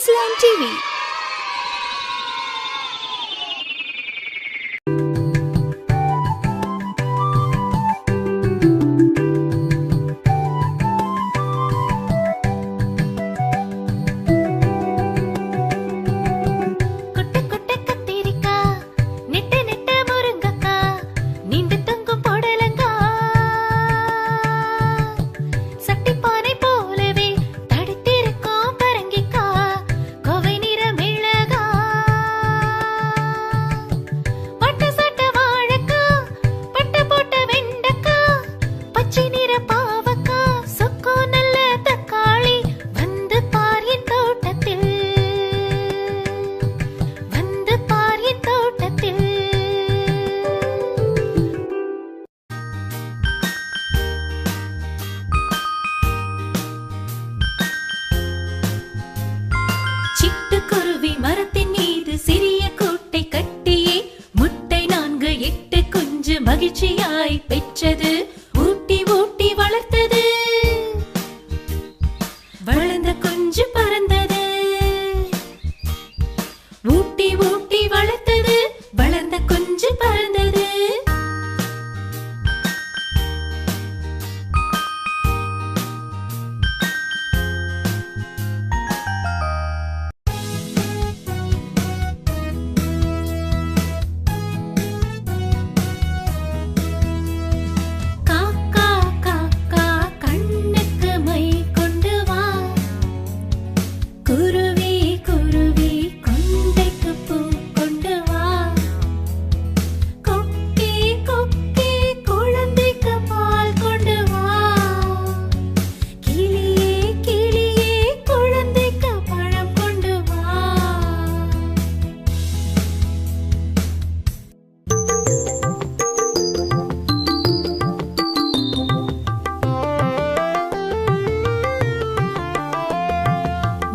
Kidsland TV. மகிழ்ச்சியாய் பெற்றது ஊட்டி ஊட்டி வளர்த்தது வளர்ந்த குஞ்சு பறந்தது ஊட்டி ஊட்டி வளர்த்தது வளர்ந்த குஞ்சு பறந்தது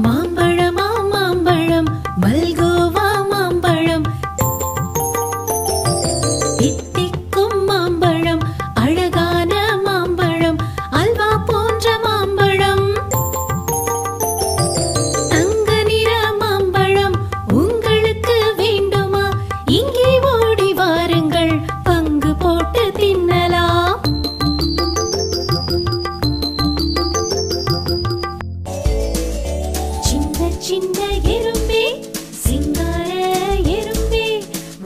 மாம்பழமா மாம்பழம் மல்கோவா மாம்பழம் தித்திக்கும் மாம்பழம் அழகான மாம்பழம் அல்வா போன்ற மாம்பழம் தங்க நிற மாம்பழம் உங்களுக்கு வேண்டுமா இங்கே ஓடி வாருங்கள் பங்கு போட்டு தின்னலாம் சின்ன எறும்பே சிங்கார எறும்பே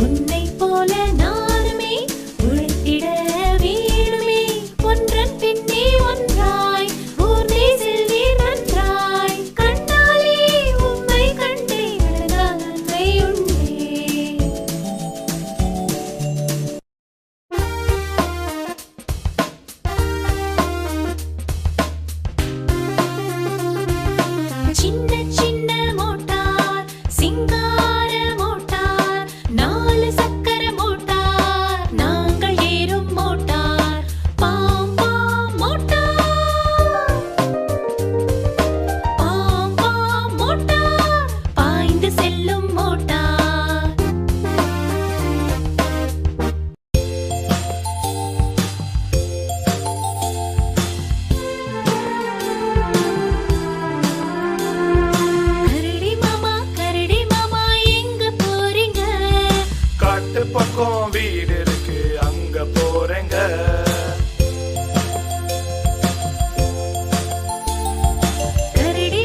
உன்னை போல நானுமே உழைத்திட வேணுமே ஒன்றன் பின்னே ஒன்றாய் ஊர்ந்தே செல்வீர் நன்றாய் கண்ணாலே உம்மை கண்டே அழகால் நன்மை உண்டே சின்ன சின்ன மோட்டார் சிங்கார மோட்டார் நாலு சக்கர மோட்டார் நாங்கள் ஏறும் மோட்டார் பாம் பாம் மோட்டார் பாம் பாம் மோட்டார் பாய்ந்து செல்லும் மோட்டார் பக்கம் வீடு இருக்கு அங்க போறேங்க கரடி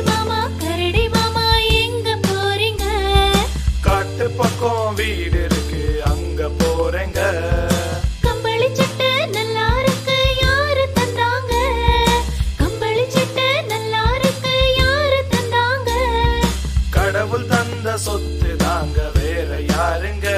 மாமா எங்க போறீங்க காட்டு பக்கம் வீடு இருக்கு அங்க போறேங்க கம்பளி சட்டை நல்லா இருக்கு யாரு தந்தாங்க கம்பளி சட்டை நல்லா இருக்கு யாரு தந்தாங்க கடவுள் தந்த சொத்து தாங்க வேற யாருங்க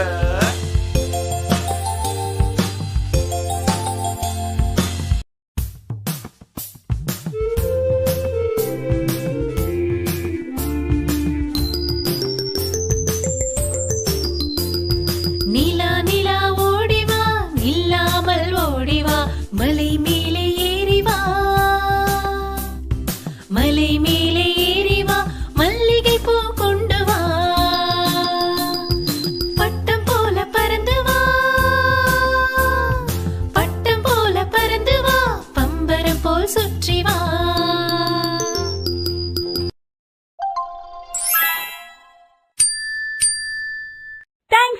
நிலா நிலா ஓடிவா இல்லாமல் ஓடிவா மலை மேலே ஏறிவா மலை மேலே ஏறிவா மல்லிகை பூ கொண்டு வா பட்டம் போல பறந்து வா பட்டம் போல பறந்து வா பம்பரம் போல் சுற்றி வா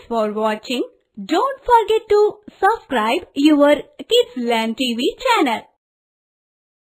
for watching. Don't forget to subscribe your Kids Learn TV channel.